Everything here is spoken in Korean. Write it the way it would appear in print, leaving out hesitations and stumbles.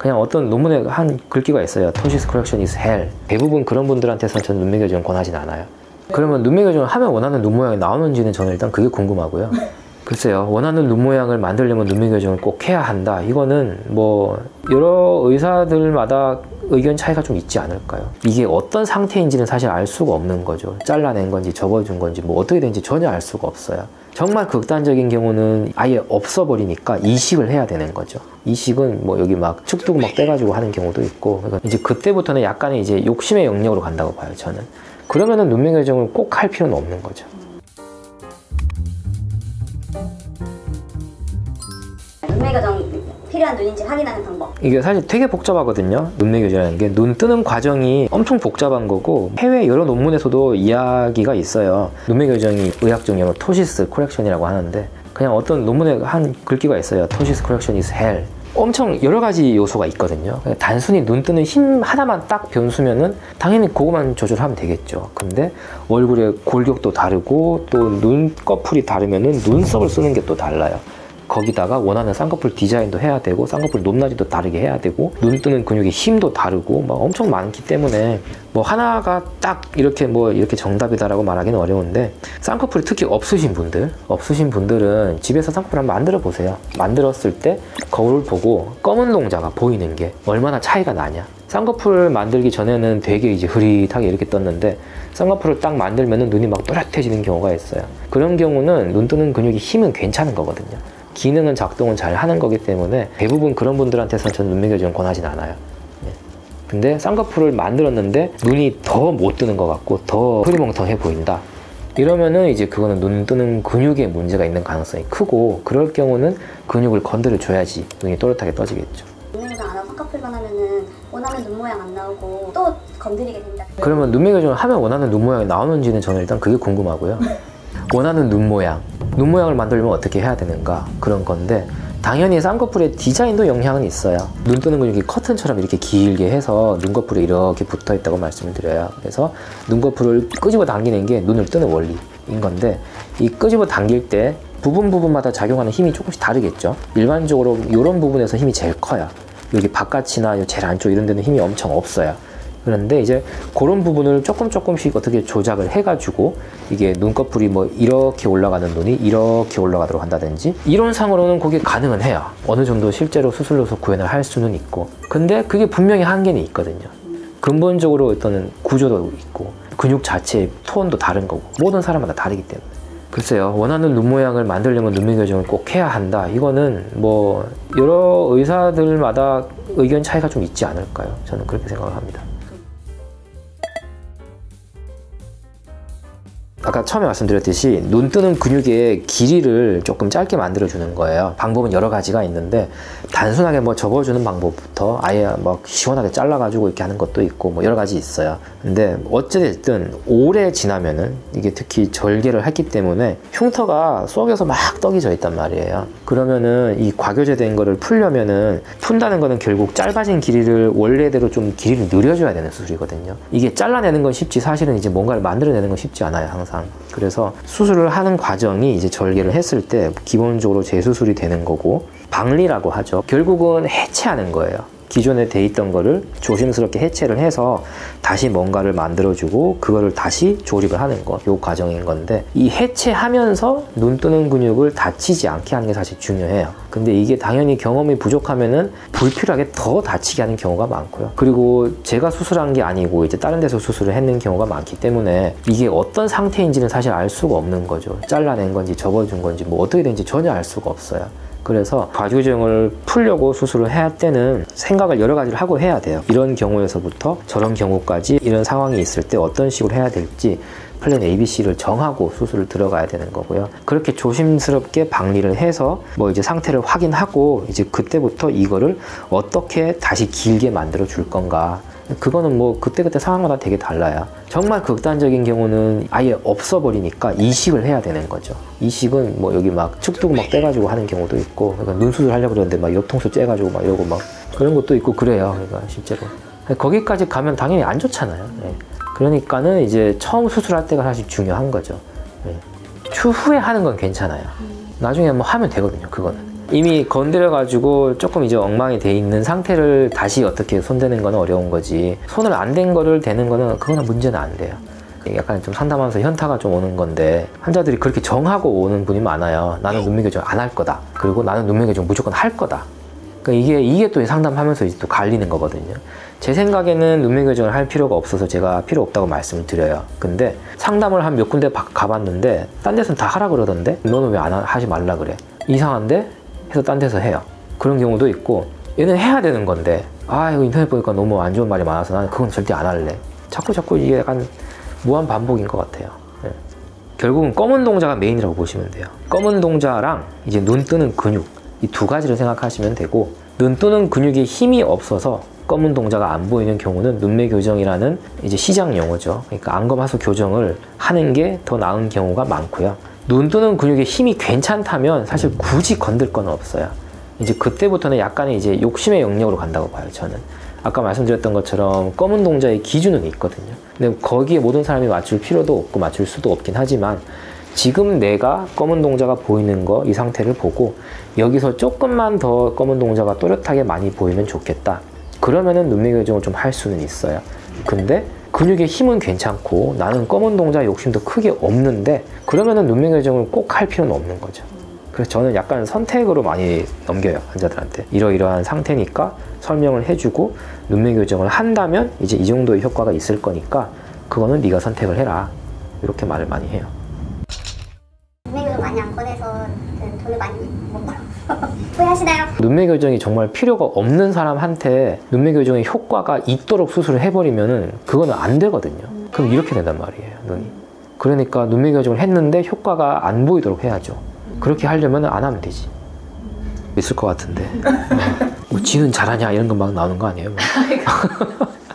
그냥 어떤 논문에 한 글귀가 있어요. Toshi's correction is hell. 대부분 그런 분들한테서 저는 눈매 교정을 권하진 않아요. 그러면 눈매 교정을 하면 원하는 눈 모양이 나오는지는 저는 일단 그게 궁금하고요. 글쎄요, 원하는 눈 모양을 만들려면 눈매 교정을 꼭 해야 한다. 이거는 뭐 여러 의사들마다 의견 차이가 좀 있지 않을까요? 이게 어떤 상태인지는 사실 알 수가 없는 거죠. 잘라낸 건지 접어준 건지 뭐 어떻게 된지 전혀 알 수가 없어요. 정말 극단적인 경우는 아예 없어버리니까 이식을 해야 되는 거죠. 이식은 뭐 여기 막 축두구 막 떼가지고 하는 경우도 있고, 그러니까 이제 그때부터는 약간의 이제 욕심의 영역으로 간다고 봐요, 저는. 그러면은 눈매 교정을 꼭 할 필요는 없는 거죠. 눈매 교정 필요한 눈인지 확인하는 방법. 이게 사실 되게 복잡하거든요. 눈매 교정이라는 게 눈 뜨는 과정이 엄청 복잡한 거고, 해외 여러 논문에서도 이야기가 있어요. 눈매 교정이 의학적 용어로 토시스 코렉션이라고 하는데, 그냥 어떤 논문에 한 글귀가 있어요. Toshi's correction is hell. 엄청 여러 가지 요소가 있거든요. 단순히 눈 뜨는 힘 하나만 딱 변수면은 당연히 그거만 조절하면 되겠죠. 근데 얼굴의 골격도 다르고 또 눈꺼풀이 다르면은 눈썹을 쓰는 게 또 달라요. 거기다가 원하는 쌍꺼풀 디자인도 해야 되고, 쌍꺼풀 높낮이도 다르게 해야 되고, 눈 뜨는 근육의 힘도 다르고 막 엄청 많기 때문에 뭐 하나가 딱 이렇게 뭐 이렇게 정답이다라고 말하기는 어려운데, 쌍꺼풀이 특히 없으신 분들은 집에서 쌍꺼풀 한번 만들어 보세요. 만들었을 때 거울 보고 검은 동자가 보이는 게 얼마나 차이가 나냐. 쌍꺼풀 만들기 전에는 되게 이제 흐릿하게 이렇게 떴는데, 쌍꺼풀을 딱 만들면은 눈이 막 또렷해지는 경우가 있어요. 그런 경우는 눈 뜨는 근육의 힘은 괜찮은 거거든요. 기능은 작동은 잘 하는 거기 때문에 대부분 그런 분들한테서는 저는 눈매 교정을 권하진 않아요. 근데 쌍꺼풀을 만들었는데 눈이 더 못 뜨는 것 같고 더 흐리멍텅해 보인다. 이러면은 이제 그거는 눈 뜨는 근육에 문제가 있는 가능성이 크고, 그럴 경우는 근육을 건드려 줘야지 눈이 또렷하게 떠지겠죠. 눈매 교정 안 하고 쌍꺼풀만 하면은 원하는 눈 모양 안 나오고 또 건드리게 된다. 그러면 눈매 교정을 하면 원하는 눈 모양이 나오는지는 저는 일단 그게 궁금하고요. 원하는 눈 모양을 만들려면 어떻게 해야 되는가, 그런 건데, 당연히 쌍꺼풀의 디자인도 영향은 있어요. 눈 뜨는 근육이 커튼처럼 이렇게 길게 해서 눈꺼풀에 이렇게 붙어 있다고 말씀을 드려요. 그래서 눈꺼풀을 끄집어 당기는 게 눈을 뜨는 원리인 건데, 이 끄집어 당길 때 부분마다 작용하는 힘이 조금씩 다르겠죠. 일반적으로 이런 부분에서 힘이 제일 커요. 여기 바깥이나 제일 안쪽 이런 데는 힘이 엄청 없어요. 그런데 이제 그런 부분을 조금씩 어떻게 조작을 해가지고 이게 눈꺼풀이 뭐 이렇게 올라가는 눈이 이렇게 올라가도록 한다든지, 이론상으로는 그게 가능은 해요. 어느 정도 실제로 수술로서 구현을 할 수는 있고, 근데 그게 분명히 한계는 있거든요. 근본적으로 어떤 구조도 있고 근육 자체의 톤도 다른 거고 모든 사람마다 다르기 때문에. 글쎄요, 원하는 눈 모양을 만들려면 눈매 교정을 꼭 해야 한다. 이거는 뭐 여러 의사들마다 의견 차이가 좀 있지 않을까요? 저는 그렇게 생각을 합니다. 아까 처음에 말씀드렸듯이 눈 뜨는 근육의 길이를 조금 짧게 만들어 주는 거예요. 방법은 여러 가지가 있는데, 단순하게 뭐 접어주는 방법부터 아예 막 시원하게 잘라가지고 이렇게 하는 것도 있고 뭐 여러 가지 있어요. 근데 어찌됐든 오래 지나면은, 이게 특히 절개를 했기 때문에 흉터가 속에서 막 떡이 져 있단 말이에요. 그러면은 이 과교제된 거를 풀려면은, 푼다는 거는 결국 짧아진 길이를 원래대로 좀 길이를 늘려줘야 되는 수술이거든요. 이게 잘라내는 건 쉽지, 사실은 이제 뭔가를 만들어내는 건 쉽지 않아요, 항상. 그래서 수술을 하는 과정이 이제 절개를 했을 때 기본적으로 재수술이 되는 거고, 박리라고 하죠. 결국은 해체하는 거예요. 기존에 돼 있던 거를 조심스럽게 해체를 해서 다시 뭔가를 만들어주고 그거를 다시 조립을 하는 거, 요 과정인 건데, 이 해체하면서 눈 뜨는 근육을 다치지 않게 하는 게 사실 중요해요. 근데 이게 당연히 경험이 부족하면은 불필요하게 더 다치게 하는 경우가 많고요. 그리고 제가 수술한 게 아니고 이제 다른 데서 수술을 했는 경우가 많기 때문에 이게 어떤 상태인지는 사실 알 수가 없는 거죠. 잘라낸 건지 접어준 건지 뭐 어떻게 된지 전혀 알 수가 없어요. 그래서 과교정을 풀려고 수술을 해야 할 때는 생각을 여러 가지를 하고 해야 돼요. 이런 경우에서부터 저런 경우까지 이런 상황이 있을 때 어떤 식으로 해야 될지 플랜 ABC를 정하고 수술을 들어가야 되는 거고요. 그렇게 조심스럽게 박리를 해서 뭐 이제 상태를 확인하고 이제 그때부터 이거를 어떻게 다시 길게 만들어 줄 건가, 그거는 뭐 그때그때 상황마다 되게 달라요. 정말 극단적인 경우는 아예 없어버리니까 이식을 해야 되는 거죠. 이식은 뭐 여기 막 축두구 막 떼가지고 하는 경우도 있고, 그러니까 눈수술 하려고 그러는데 막 옆통수 째가지고 막 이러고 막 그런 것도 있고 그래요. 그러니까 실제로 거기까지 가면 당연히 안 좋잖아요. 예. 그러니까는 이제 처음 수술할 때가 사실 중요한 거죠. 예. 추후에 하는 건 괜찮아요. 나중에 뭐 하면 되거든요, 그거는. 이미 건드려가지고 조금 이제 엉망이 돼 있는 상태를 다시 어떻게 손대는 건 어려운 거지. 손을 안 댄 거를 대는 거는 그거는 문제는 안 돼요. 약간 좀 상담하면서 현타가 좀 오는 건데 환자들이 그렇게 정하고 오는 분이 많아요. 나는 눈매 교정 안 할 거다. 그리고 나는 눈매 교정 무조건 할 거다. 그러니까 이게 또 상담하면서 이제 또 갈리는 거거든요. 제 생각에는 눈매 교정을 할 필요가 없어서 제가 필요 없다고 말씀을 드려요. 근데 상담을 한 몇 군데 가봤는데 딴 데서는 다 하라 그러던데 너는 왜 안 하지 말라 그래? 이상한데? 해서 딴 데서 해요. 그런 경우도 있고 얘는 해야 되는 건데 아 이거 인터넷 보니까 너무 안 좋은 말이 많아서 나는 그건 절대 안 할래. 자꾸 이게 약간 무한 반복인 것 같아요. 예. 결국은 검은 동자가 메인이라고 보시면 돼요. 검은 동자랑 이제 눈 뜨는 근육 이 두 가지를 생각하시면 되고 눈 뜨는 근육에 힘이 없어서 검은 동자가 안 보이는 경우는 눈매 교정이라는 이제 시장 용어죠. 그러니까 안검하수 교정을 하는 게 더 나은 경우가 많고요. 눈 뜨는 근육에 힘이 괜찮다면 사실 굳이 건들 건 없어요. 이제 그때부터는 약간의 이제 욕심의 영역으로 간다고 봐요, 저는. 아까 말씀드렸던 것처럼 검은 동자의 기준은 있거든요. 근데 거기에 모든 사람이 맞출 필요도 없고 맞출 수도 없긴 하지만 지금 내가 검은 동자가 보이는 거 이 상태를 보고 여기서 조금만 더 검은 동자가 또렷하게 많이 보이면 좋겠다. 그러면은 눈매 교정을 좀 할 수는 있어요. 근데 근육의 힘은 괜찮고 나는 검은 동자 욕심도 크게 없는데 그러면은 눈매 교정을 꼭 할 필요는 없는 거죠. 그래서 저는 약간 선택으로 많이 넘겨요, 환자들한테. 이러이러한 상태니까 설명을 해주고 눈매 교정을 한다면 이제 이 정도의 효과가 있을 거니까 그거는 네가 선택을 해라. 이렇게 말을 많이 해요. 눈매 교정 많이 안 꺼내서 돈을 많이 못 벌어. 후회하시나요? 눈매 교정이 정말 필요가 없는 사람한테 눈매 교정의 효과가 있도록 수술을 해버리면은 그거는 안 되거든요. 그럼 이렇게 된단 말이에요, 눈이. 그러니까 눈매 교정을 했는데 효과가 안 보이도록 해야죠. 그렇게 하려면 안 하면 되지. 있을 것 같은데. 뭐 지는 잘하냐 이런 거 막 나오는 거 아니에요?